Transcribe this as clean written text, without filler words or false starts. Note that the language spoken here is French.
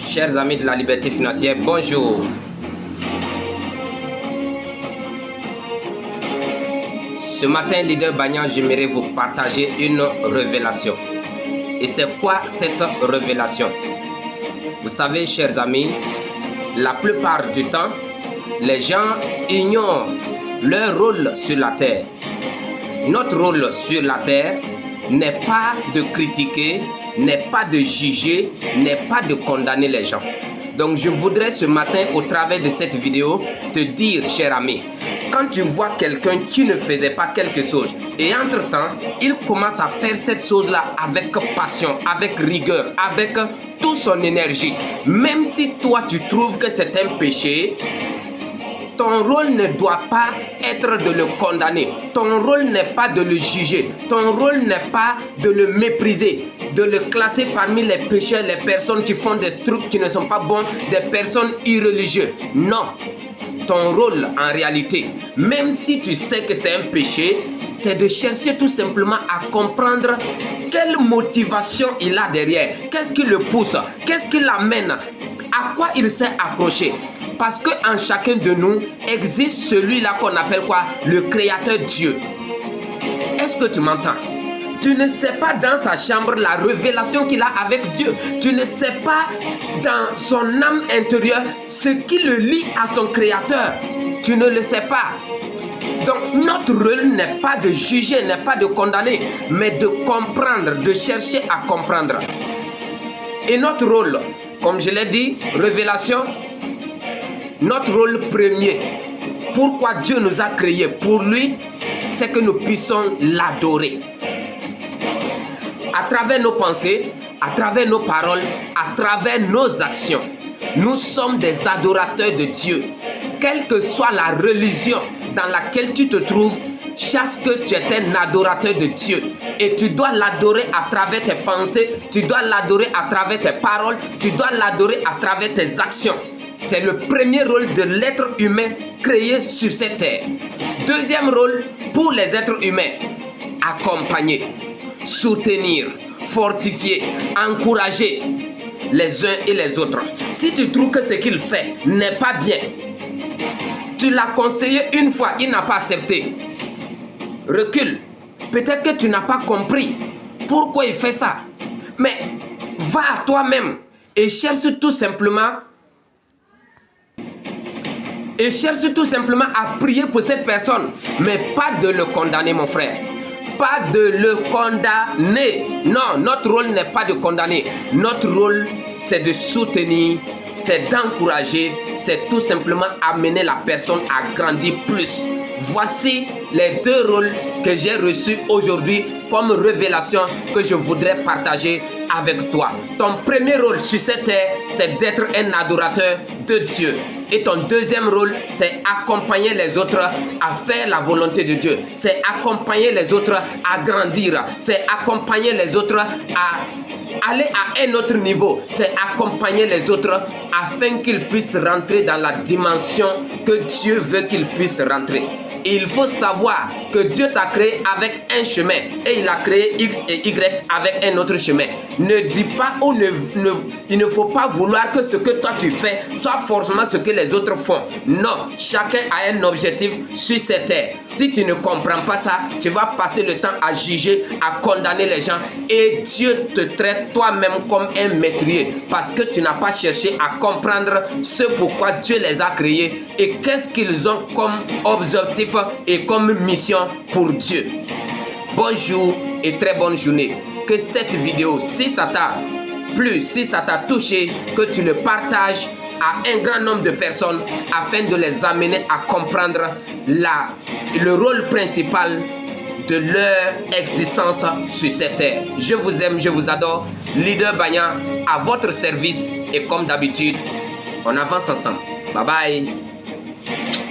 Chers amis de la liberté financière, bonjour. Ce matin, leader Bagnan, j'aimerais vous partager une révélation. Et c'est quoi cette révélation? Vous savez, chers amis, la plupart du temps, les gens ignorent leur rôle sur la terre. Notre rôle sur la terre n'est pas de critiquer, n'est pas de juger, n'est pas de condamner les gens. Donc je voudrais ce matin, au travers de cette vidéo, te dire, cher ami, quand tu vois quelqu'un qui ne faisait pas quelque chose et entre-temps, il commence à faire cette chose-là avec passion, avec rigueur, avec toute son énergie, même si toi tu trouves que c'est un péché, ton rôle ne doit pas être de le condamner. Ton rôle n'est pas de le juger. Ton rôle n'est pas de le mépriser, de le classer parmi les pécheurs, les personnes qui font des trucs qui ne sont pas bons, des personnes irréligieuses. Non. Ton rôle, en réalité, même si tu sais que c'est un péché, c'est de chercher tout simplement à comprendre quelle motivation il a derrière. Qu'est-ce qui le pousse? Qu'est-ce qui l'amène? À quoi il s'est accroché? Parce qu'en chacun de nous existe celui-là qu'on appelle quoi? Le créateur Dieu. Est-ce que tu m'entends? Tu ne sais pas dans sa chambre la révélation qu'il a avec Dieu. Tu ne sais pas dans son âme intérieure ce qui le lie à son créateur. Tu ne le sais pas. Donc notre rôle n'est pas de juger, n'est pas de condamner, mais de comprendre, de chercher à comprendre. Et notre rôle, comme je l'ai dit, révélation, notre rôle premier, pourquoi Dieu nous a créés pour lui, c'est que nous puissions l'adorer. À travers nos pensées, à travers nos paroles, à travers nos actions, nous sommes des adorateurs de Dieu. Quelle que soit la religion dans laquelle tu te trouves, sache que tu es un adorateur de Dieu. Et tu dois l'adorer à travers tes pensées, tu dois l'adorer à travers tes paroles, tu dois l'adorer à travers tes actions. C'est le premier rôle de l'être humain créé sur cette terre. Deuxième rôle pour les êtres humains, accompagner, soutenir, fortifier, encourager les uns et les autres. Si tu trouves que ce qu'il fait n'est pas bien, tu l'as conseillé une fois, il n'a pas accepté. Recule. Peut-être que tu n'as pas compris pourquoi il fait ça. Mais va à toi-même et cherche tout simplement à prier pour cette personne, mais pas de le condamner, mon frère. Pas de le condamner. Non, notre rôle n'est pas de condamner. Notre rôle, c'est de soutenir, c'est d'encourager, c'est tout simplement amener la personne à grandir plus. Voici les deux rôles que j'ai reçus aujourd'hui comme révélation que je voudrais partager avec toi. Ton premier rôle sur cette terre, c'est d'être un adorateur de Dieu. Et ton deuxième rôle, c'est accompagner les autres à faire la volonté de Dieu. C'est accompagner les autres à grandir. C'est accompagner les autres à aller à un autre niveau. C'est accompagner les autres afin qu'ils puissent rentrer dans la dimension que Dieu veut qu'ils puissent rentrer. Il faut savoir que Dieu t'a créé avec un chemin et il a créé X et Y avec un autre chemin. Ne dis pas ou il ne faut pas vouloir que ce que toi tu fais soit forcément ce que les autres font. Non, chacun a un objectif sur cette terre. Si tu ne comprends pas ça, tu vas passer le temps à juger, à condamner les gens et Dieu te traite toi-même comme un meurtrier parce que tu n'as pas cherché à comprendre ce pourquoi Dieu les a créés et qu'est-ce qu'ils ont comme objectif et comme mission pour Dieu. Bonjour et très bonne journée. Que cette vidéo, si ça t'a plu, si ça t'a touché, que tu le partages à un grand nombre de personnes afin de les amener à comprendre le rôle principal de leur existence sur cette terre. Je vous aime, je vous adore. Leader Bagnan à votre service et comme d'habitude, on avance ensemble. Bye bye.